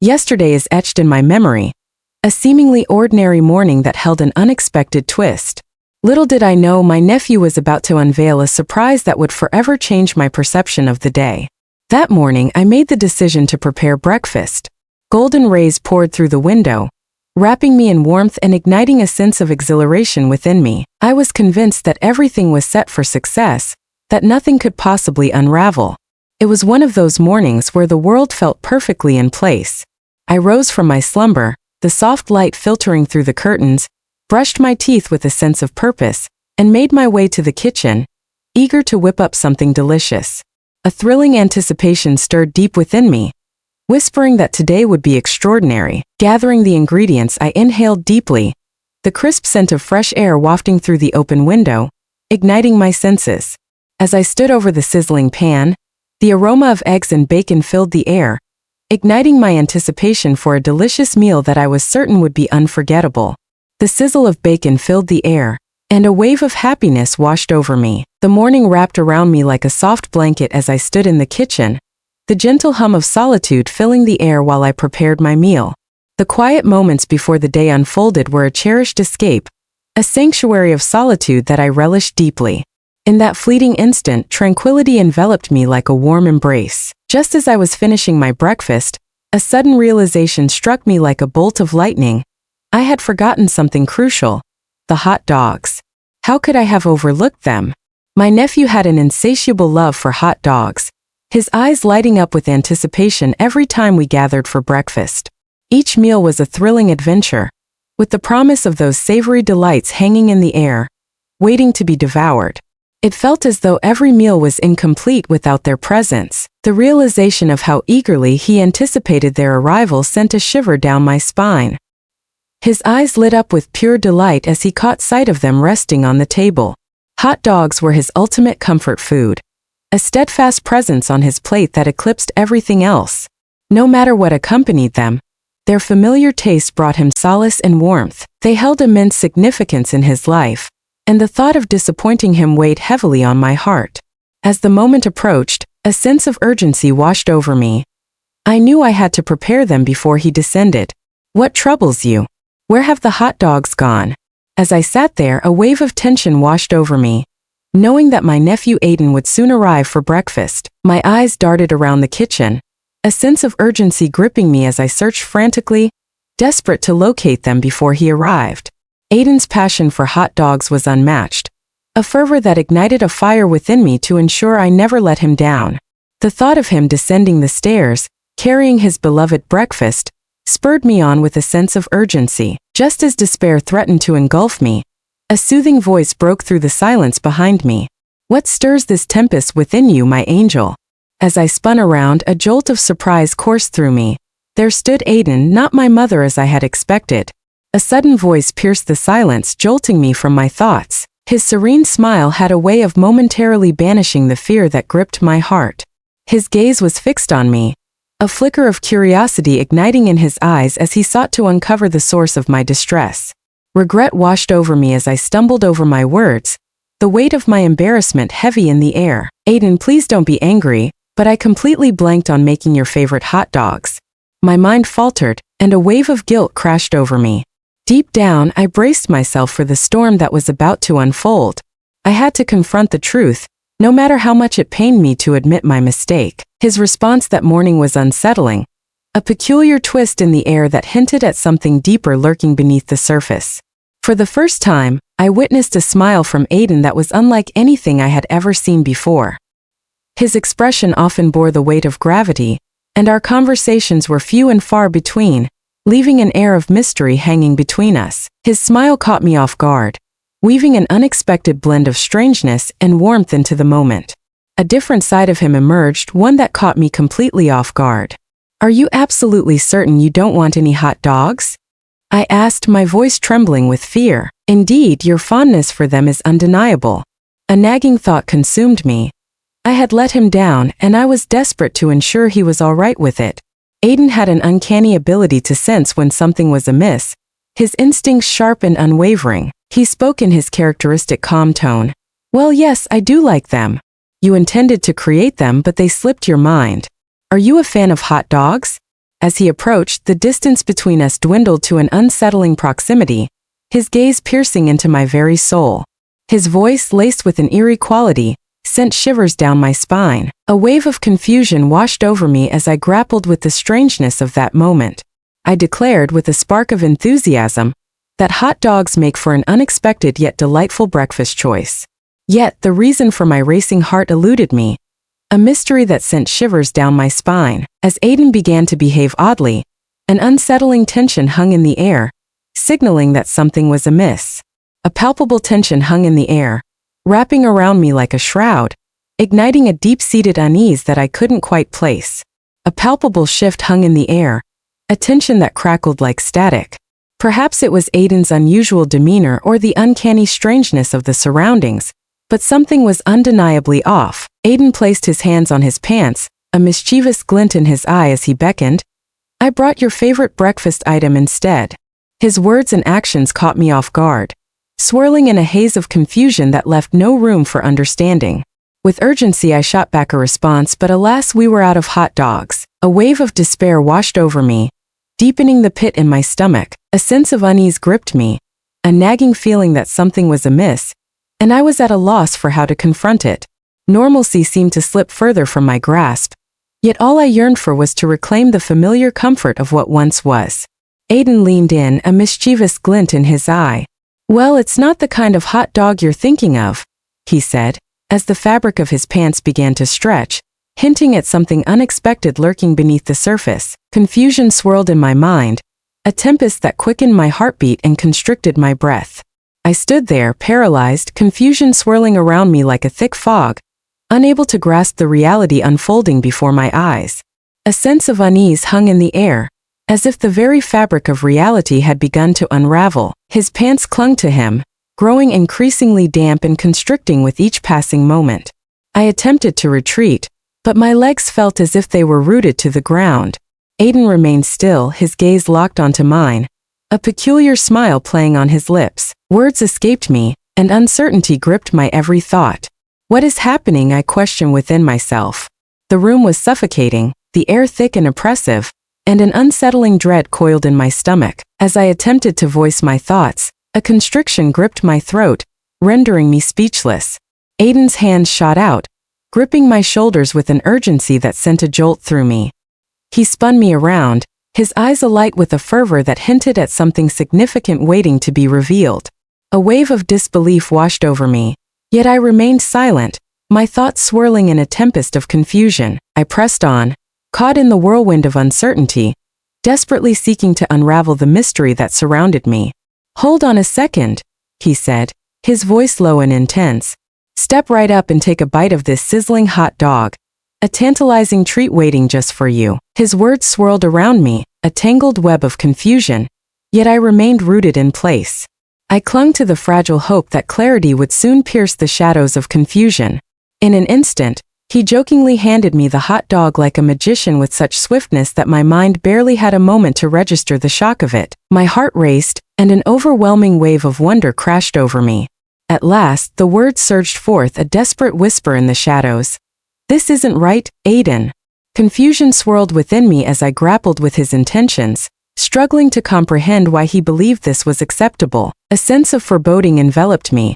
Yesterday is etched in my memory, a seemingly ordinary morning that held an unexpected twist. Little did I know my nephew was about to unveil a surprise that would forever change my perception of the day. That morning, I made the decision to prepare breakfast. Golden rays poured through the window, wrapping me in warmth and igniting a sense of exhilaration within me. I was convinced that everything was set for success, that nothing could possibly unravel. It was one of those mornings where the world felt perfectly in place. I rose from my slumber, the soft light filtering through the curtains, brushed my teeth with a sense of purpose, and made my way to the kitchen, eager to whip up something delicious. A thrilling anticipation stirred deep within me, whispering that today would be extraordinary. Gathering the ingredients, I inhaled deeply, the crisp scent of fresh air wafting through the open window, igniting my senses. As I stood over the sizzling pan, the aroma of eggs and bacon filled the air, igniting my anticipation for a delicious meal that I was certain would be unforgettable. The sizzle of bacon filled the air, and a wave of happiness washed over me. The morning wrapped around me like a soft blanket as I stood in the kitchen, the gentle hum of solitude filling the air while I prepared my meal. The quiet moments before the day unfolded were a cherished escape, a sanctuary of solitude that I relished deeply. In that fleeting instant, tranquility enveloped me like a warm embrace. Just as I was finishing my breakfast, a sudden realization struck me like a bolt of lightning. I had forgotten something crucial: the hot dogs. How could I have overlooked them? My nephew had an insatiable love for hot dogs, his eyes lighting up with anticipation every time we gathered for breakfast. Each meal was a thrilling adventure, with the promise of those savory delights hanging in the air, waiting to be devoured. It felt as though every meal was incomplete without their presence. The realization of how eagerly he anticipated their arrival sent a shiver down my spine. His eyes lit up with pure delight as he caught sight of them resting on the table. Hot dogs were his ultimate comfort food, a steadfast presence on his plate that eclipsed everything else. No matter what accompanied them, their familiar taste brought him solace and warmth. They held immense significance in his life, and the thought of disappointing him weighed heavily on my heart. As the moment approached, a sense of urgency washed over me. I knew I had to prepare them before he descended. "What troubles you? Where have the hot dogs gone?" As I sat there, a wave of tension washed over me. Knowing that my nephew Aiden would soon arrive for breakfast, my eyes darted around the kitchen, a sense of urgency gripping me as I searched frantically, desperate to locate them before he arrived. Aiden's passion for hot dogs was unmatched, a fervor that ignited a fire within me to ensure I never let him down. The thought of him descending the stairs, carrying his beloved breakfast, spurred me on with a sense of urgency. Just as despair threatened to engulf me, a soothing voice broke through the silence behind me. "What stirs this tempest within you, my angel?" As I spun around, a jolt of surprise coursed through me. There stood Aiden, not my mother as I had expected. A sudden voice pierced the silence, jolting me from my thoughts. His serene smile had a way of momentarily banishing the fear that gripped my heart. His gaze was fixed on me, a flicker of curiosity igniting in his eyes as he sought to uncover the source of my distress. Regret washed over me as I stumbled over my words, the weight of my embarrassment heavy in the air. "Aiden, please don't be angry, but I completely blanked on making your favorite hot dogs." My mind faltered, and a wave of guilt crashed over me. Deep down, I braced myself for the storm that was about to unfold. I had to confront the truth, no matter how much it pained me to admit my mistake. His response that morning was unsettling, a peculiar twist in the air that hinted at something deeper lurking beneath the surface. For the first time, I witnessed a smile from Aiden that was unlike anything I had ever seen before. His expression often bore the weight of gravity, and our conversations were few and far between, leaving an air of mystery hanging between us. His smile caught me off guard, weaving an unexpected blend of strangeness and warmth into the moment. A different side of him emerged, one that caught me completely off guard. "Are you absolutely certain you don't want any hot dogs?" I asked, my voice trembling with fear. "Indeed, your fondness for them is undeniable." A nagging thought consumed me. I had let him down, and I was desperate to ensure he was all right with it. Aiden had an uncanny ability to sense when something was amiss, his instincts sharp and unwavering. He spoke in his characteristic calm tone. "Well, yes, I do like them. You intended to create them, but they slipped your mind. Are you a fan of hot dogs?" As he approached, the distance between us dwindled to an unsettling proximity, his gaze piercing into my very soul. His voice, laced with an eerie quality, sent shivers down my spine. A wave of confusion washed over me as I grappled with the strangeness of that moment. I declared with a spark of enthusiasm that hot dogs make for an unexpected yet delightful breakfast choice. Yet the reason for my racing heart eluded me, a mystery that sent shivers down my spine. As Aiden began to behave oddly, an unsettling tension hung in the air, signaling that something was amiss. A palpable tension hung in the air, wrapping around me like a shroud, igniting a deep-seated unease that I couldn't quite place. A palpable shift hung in the air, a tension that crackled like static. Perhaps it was Aiden's unusual demeanor or the uncanny strangeness of the surroundings, but something was undeniably off. Aiden placed his hands on his pants, a mischievous glint in his eye as he beckoned. "I brought your favorite breakfast item instead." His words and actions caught me off guard, swirling in a haze of confusion that left no room for understanding. With urgency I shot back a response, but alas, we were out of hot dogs. A wave of despair washed over me, deepening the pit in my stomach. A sense of unease gripped me, a nagging feeling that something was amiss, and I was at a loss for how to confront it. Normalcy seemed to slip further from my grasp, yet all I yearned for was to reclaim the familiar comfort of what once was. Aiden leaned in, a mischievous glint in his eye. "Well, it's not the kind of hot dog you're thinking of," he said, as the fabric of his pants began to stretch, hinting at something unexpected lurking beneath the surface. Confusion swirled in my mind, a tempest that quickened my heartbeat and constricted my breath. I stood there, paralyzed, confusion swirling around me like a thick fog, unable to grasp the reality unfolding before my eyes. A sense of unease hung in the air, as if the very fabric of reality had begun to unravel. His pants clung to him, growing increasingly damp and constricting with each passing moment. I attempted to retreat, but my legs felt as if they were rooted to the ground. Aiden remained still, his gaze locked onto mine, a peculiar smile playing on his lips. Words escaped me, and uncertainty gripped my every thought. "What is happening?" I questioned within myself. The room was suffocating, the air thick and oppressive, and an unsettling dread coiled in my stomach. As I attempted to voice my thoughts, a constriction gripped my throat, rendering me speechless. Aiden's hands shot out, gripping my shoulders with an urgency that sent a jolt through me. He spun me around, his eyes alight with a fervor that hinted at something significant waiting to be revealed. A wave of disbelief washed over me, yet I remained silent, my thoughts swirling in a tempest of confusion. I pressed on, caught in the whirlwind of uncertainty, desperately seeking to unravel the mystery that surrounded me. "Hold on a second," he said, his voice low and intense. "Step right up and take a bite of this sizzling hot dog. A tantalizing treat waiting just for you." His words swirled around me, a tangled web of confusion, yet I remained rooted in place. I clung to the fragile hope that clarity would soon pierce the shadows of confusion. In an instant, he jokingly handed me the hot dog like a magician with such swiftness that my mind barely had a moment to register the shock of it. My heart raced, and an overwhelming wave of wonder crashed over me. At last, the words surged forth, a desperate whisper in the shadows. "This isn't right, Aiden." Confusion swirled within me as I grappled with his intentions, struggling to comprehend why he believed this was acceptable. A sense of foreboding enveloped me,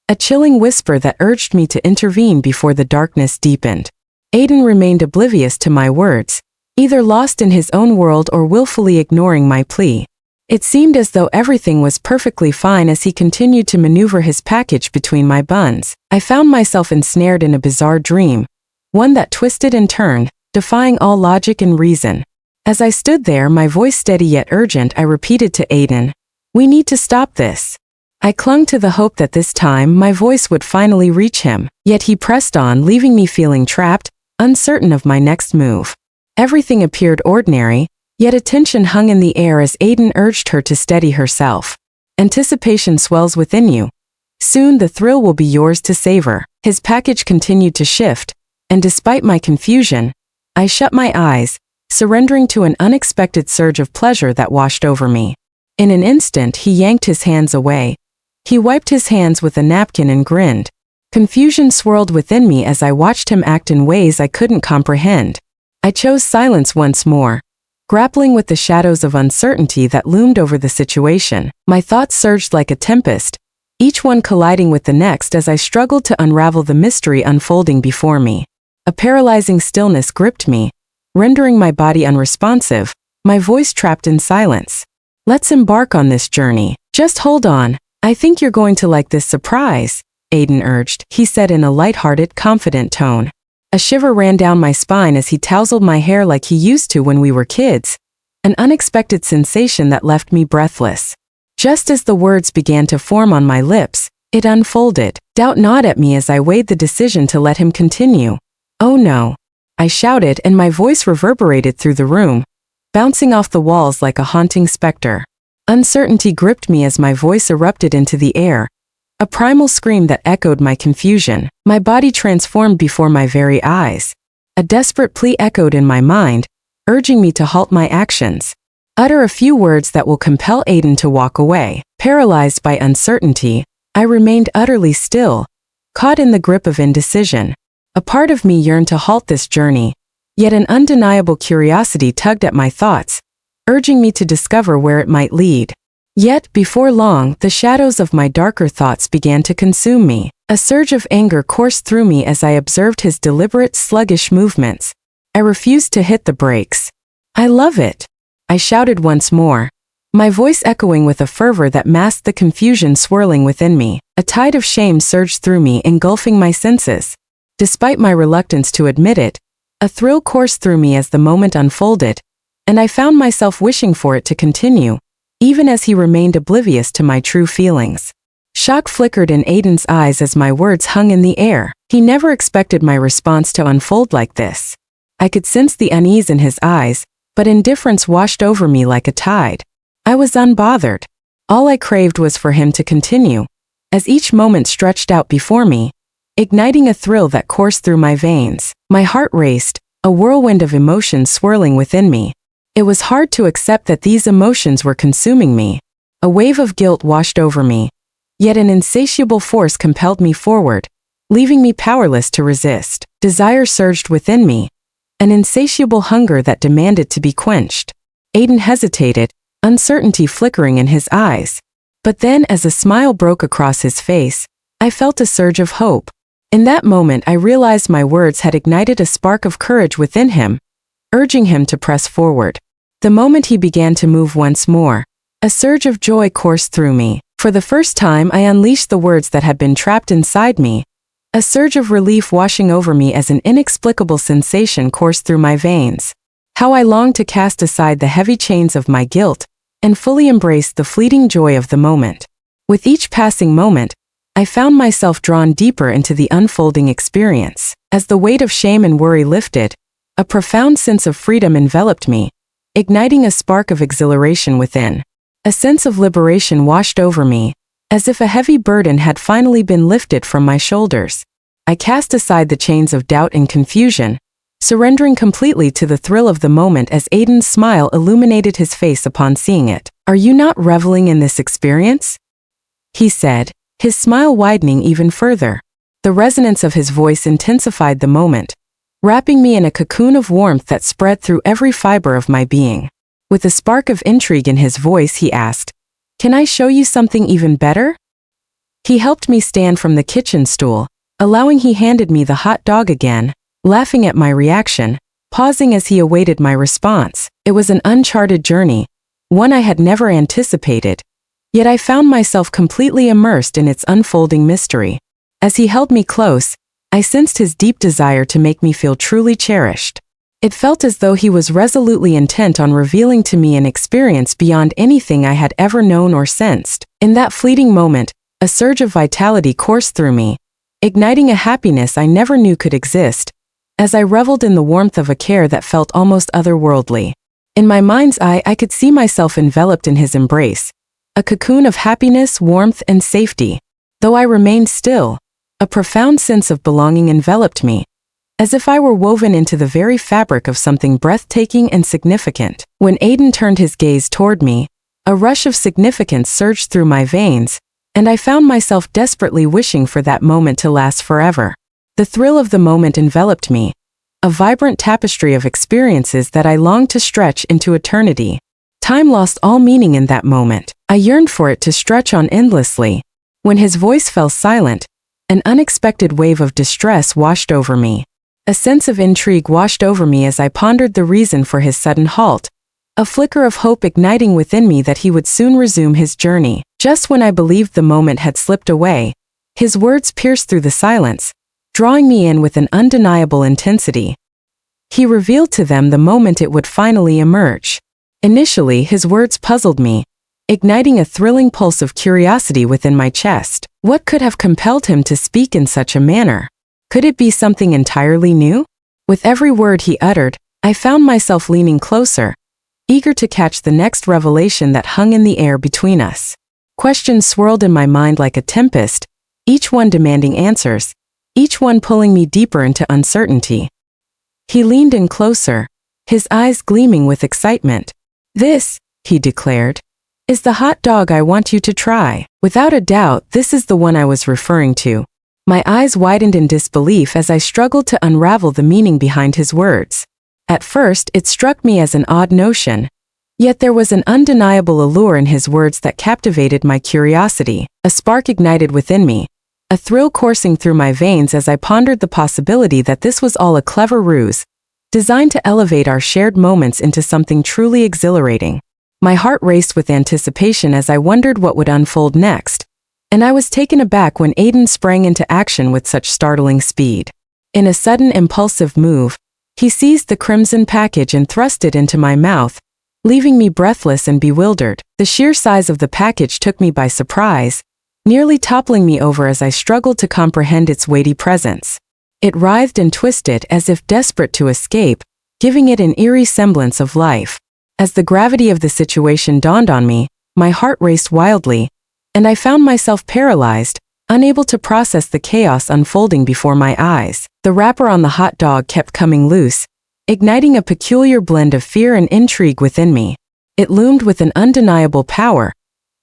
a chilling whisper that urged me to intervene before the darkness deepened. Aiden remained oblivious to my words, either lost in his own world or willfully ignoring my plea. It seemed as though everything was perfectly fine as he continued to maneuver his package between my buns. I found myself ensnared in a bizarre dream, one that twisted and turned, defying all logic and reason. As I stood there, my voice steady yet urgent, I repeated to Aiden, "We need to stop this." I clung to the hope that this time my voice would finally reach him, yet he pressed on, leaving me feeling trapped, uncertain of my next move. Everything appeared ordinary, yet a tension hung in the air as Aiden urged her to steady herself. Anticipation swells within you. Soon the thrill will be yours to savor. His package continued to shift, and despite my confusion, I shut my eyes, surrendering to an unexpected surge of pleasure that washed over me. In an instant, he yanked his hands away. He wiped his hands with a napkin and grinned. Confusion swirled within me as I watched him act in ways I couldn't comprehend. I chose silence once more, Grappling with the shadows of uncertainty that loomed over the situation, my thoughts surged like a tempest, each one colliding with the next as I struggled to unravel the mystery unfolding before me. A paralyzing stillness gripped me, rendering my body unresponsive, my voice trapped in silence. Let's embark on this journey. Just hold on. I think you're going to like this surprise, Aiden urged, he said in a light-hearted, confident tone. A shiver ran down my spine as he tousled my hair like he used to when we were kids, an unexpected sensation that left me breathless. Just as the words began to form on my lips, it unfolded. Doubt gnawed at me as I weighed the decision to let him continue. Oh no, I shouted, and my voice reverberated through the room, bouncing off the walls like a haunting specter. Uncertainty gripped me as my voice erupted into the air, a primal scream that echoed my confusion. My body transformed before my very eyes. A desperate plea echoed in my mind, urging me to halt my actions. Utter a few words that will compel Aiden to walk away. Paralyzed by uncertainty, I remained utterly still, caught in the grip of indecision. A part of me yearned to halt this journey, yet an undeniable curiosity tugged at my thoughts, urging me to discover where it might lead. Yet, before long, the shadows of my darker thoughts began to consume me. A surge of anger coursed through me as I observed his deliberate, sluggish movements. I refused to hit the brakes. I love it, I shouted once more, my voice echoing with a fervor that masked the confusion swirling within me. A tide of shame surged through me, engulfing my senses. Despite my reluctance to admit it, a thrill coursed through me as the moment unfolded, and I found myself wishing for it to continue, even as he remained oblivious to my true feelings. Shock flickered in Aiden's eyes as my words hung in the air. He never expected my response to unfold like this. I could sense the unease in his eyes, but indifference washed over me like a tide. I was unbothered. All I craved was for him to continue, as each moment stretched out before me, igniting a thrill that coursed through my veins. My heart raced, a whirlwind of emotions swirling within me. It was hard to accept that these emotions were consuming me. A wave of guilt washed over me, yet an insatiable force compelled me forward, leaving me powerless to resist. Desire surged within me, an insatiable hunger that demanded to be quenched. Aiden hesitated, uncertainty flickering in his eyes. But then, as a smile broke across his face, I felt a surge of hope. In that moment, I realized my words had ignited a spark of courage within him, urging him to press forward. The moment he began to move once more, a surge of joy coursed through me. For the first time, I unleashed the words that had been trapped inside me, a surge of relief washing over me as an inexplicable sensation coursed through my veins. How I longed to cast aside the heavy chains of my guilt and fully embrace the fleeting joy of the moment. With each passing moment, I found myself drawn deeper into the unfolding experience. As the weight of shame and worry lifted, a profound sense of freedom enveloped me, igniting a spark of exhilaration within. A sense of liberation washed over me, as if a heavy burden had finally been lifted from my shoulders. I cast aside the chains of doubt and confusion, surrendering completely to the thrill of the moment as Aiden's smile illuminated his face upon seeing it. "Are you not reveling in this experience?" he said, his smile widening even further. The resonance of his voice intensified the moment, wrapping me in a cocoon of warmth that spread through every fiber of my being. With a spark of intrigue in his voice, he asked, "Can I show you something even better?" He helped me stand from the kitchen stool, allowing he handed me the hot dog again, laughing at my reaction, pausing as he awaited my response. It was an uncharted journey, one I had never anticipated, yet I found myself completely immersed in its unfolding mystery. As he held me close, I sensed his deep desire to make me feel truly cherished. It felt as though he was resolutely intent on revealing to me an experience beyond anything I had ever known or sensed. In that fleeting moment, a surge of vitality coursed through me, igniting a happiness I never knew could exist, as I reveled in the warmth of a care that felt almost otherworldly. In my mind's eye, I could see myself enveloped in his embrace, a cocoon of happiness, warmth, and safety. Though I remained still, a profound sense of belonging enveloped me, as if I were woven into the very fabric of something breathtaking and significant. When Aiden turned his gaze toward me, a rush of significance surged through my veins, and I found myself desperately wishing for that moment to last forever. The thrill of the moment enveloped me, a vibrant tapestry of experiences that I longed to stretch into eternity. Time lost all meaning in that moment. I yearned for it to stretch on endlessly. When his voice fell silent, an unexpected wave of distress washed over me. A sense of intrigue washed over me as I pondered the reason for his sudden halt, a flicker of hope igniting within me that he would soon resume his journey. Just when I believed the moment had slipped away, his words pierced through the silence, drawing me in with an undeniable intensity. He revealed to them the moment it would finally emerge. Initially, his words puzzled me, igniting a thrilling pulse of curiosity within my chest. What could have compelled him to speak in such a manner? Could it be something entirely new? With every word he uttered, I found myself leaning closer, eager to catch the next revelation that hung in the air between us. Questions swirled in my mind like a tempest, each one demanding answers, each one pulling me deeper into uncertainty. He leaned in closer, his eyes gleaming with excitement. "This," he declared, "is the hot dog I want you to try." Without a doubt, this is the one I was referring to. My eyes widened in disbelief as I struggled to unravel the meaning behind his words. At first, it struck me as an odd notion. Yet there was an undeniable allure in his words that captivated my curiosity. A spark ignited within me, a thrill coursing through my veins as I pondered the possibility that this was all a clever ruse, designed to elevate our shared moments into something truly exhilarating. My heart raced with anticipation as I wondered what would unfold next, and I was taken aback when Aiden sprang into action with such startling speed. In a sudden impulsive move, he seized the crimson package and thrust it into my mouth, leaving me breathless and bewildered. The sheer size of the package took me by surprise, nearly toppling me over as I struggled to comprehend its weighty presence. It writhed and twisted as if desperate to escape, giving it an eerie semblance of life. As the gravity of the situation dawned on me, my heart raced wildly, and I found myself paralyzed, unable to process the chaos unfolding before my eyes. The wrapper on the hot dog kept coming loose, igniting a peculiar blend of fear and intrigue within me. It loomed with an undeniable power,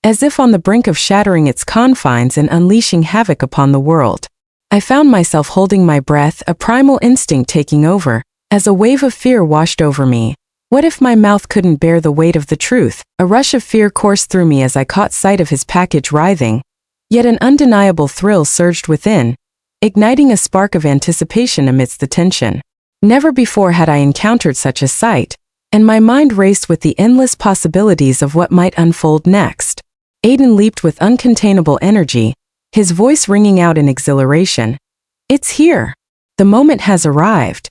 as if on the brink of shattering its confines and unleashing havoc upon the world. I found myself holding my breath, a primal instinct taking over, as a wave of fear washed over me. What if my mouth couldn't bear the weight of the truth? A rush of fear coursed through me as I caught sight of his package writhing, yet an undeniable thrill surged within, igniting a spark of anticipation amidst the tension. Never before had I encountered such a sight, and my mind raced with the endless possibilities of what might unfold next. Aiden leaped with uncontainable energy, his voice ringing out in exhilaration. "It's here! The moment has arrived!"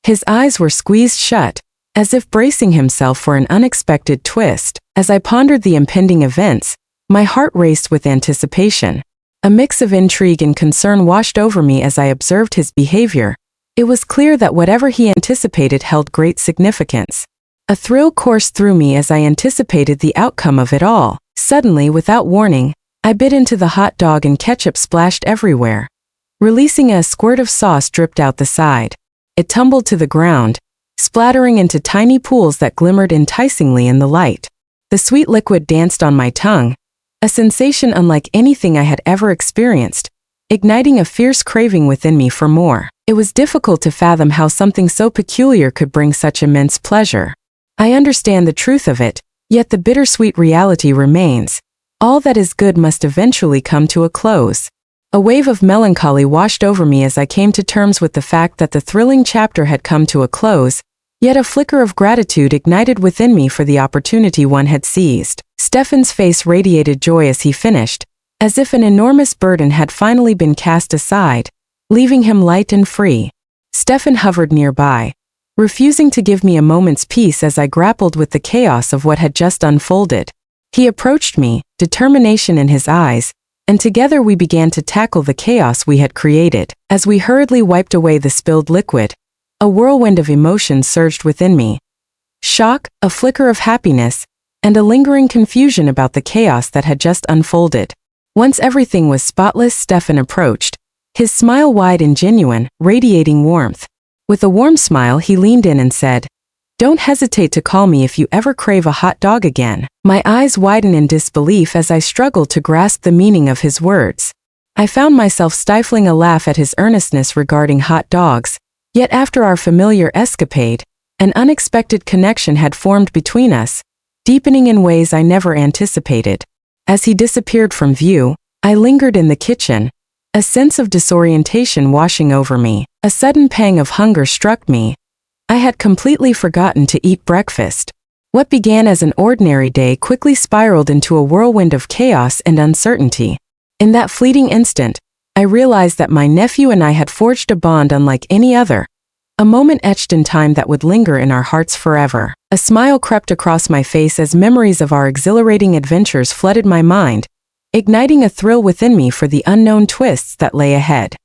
His eyes were squeezed shut, as if bracing himself for an unexpected twist. As I pondered the impending events, my heart raced with anticipation. A mix of intrigue and concern washed over me as I observed his behavior. It was clear that whatever he anticipated held great significance. A thrill coursed through me as I anticipated the outcome of it all. Suddenly, without warning, I bit into the hot dog and ketchup splashed everywhere. Releasing a squirt of sauce dripped out the side. It tumbled to the ground, splattering into tiny pools that glimmered enticingly in the light. The sweet liquid danced on my tongue, a sensation unlike anything I had ever experienced, igniting a fierce craving within me for more. It was difficult to fathom how something so peculiar could bring such immense pleasure. I understand the truth of it, yet the bittersweet reality remains. All that is good must eventually come to a close. A wave of melancholy washed over me as I came to terms with the fact that the thrilling chapter had come to a close, yet a flicker of gratitude ignited within me for the opportunity one had seized. Stefan's face radiated joy as he finished, as if an enormous burden had finally been cast aside, leaving him light and free. Stefan hovered nearby, refusing to give me a moment's peace as I grappled with the chaos of what had just unfolded. He approached me, determination in his eyes, and together we began to tackle the chaos we had created. As we hurriedly wiped away the spilled liquid, a whirlwind of emotion surged within me. Shock, a flicker of happiness, and a lingering confusion about the chaos that had just unfolded. Once everything was spotless, Stefan approached, his smile wide and genuine, radiating warmth. With a warm smile, he leaned in and said, "Don't hesitate to call me if you ever crave a hot dog again." My eyes widened in disbelief as I struggled to grasp the meaning of his words. I found myself stifling a laugh at his earnestness regarding hot dogs, Yet after our familiar escapade, an unexpected connection had formed between us, deepening in ways I never anticipated. As he disappeared from view, I lingered in the kitchen, a sense of disorientation washing over me. A sudden pang of hunger struck me. I had completely forgotten to eat breakfast. What began as an ordinary day quickly spiraled into a whirlwind of chaos and uncertainty. In that fleeting instant, I realized that my nephew and I had forged a bond unlike any other, a moment etched in time that would linger in our hearts forever. A smile crept across my face as memories of our exhilarating adventures flooded my mind, igniting a thrill within me for the unknown twists that lay ahead.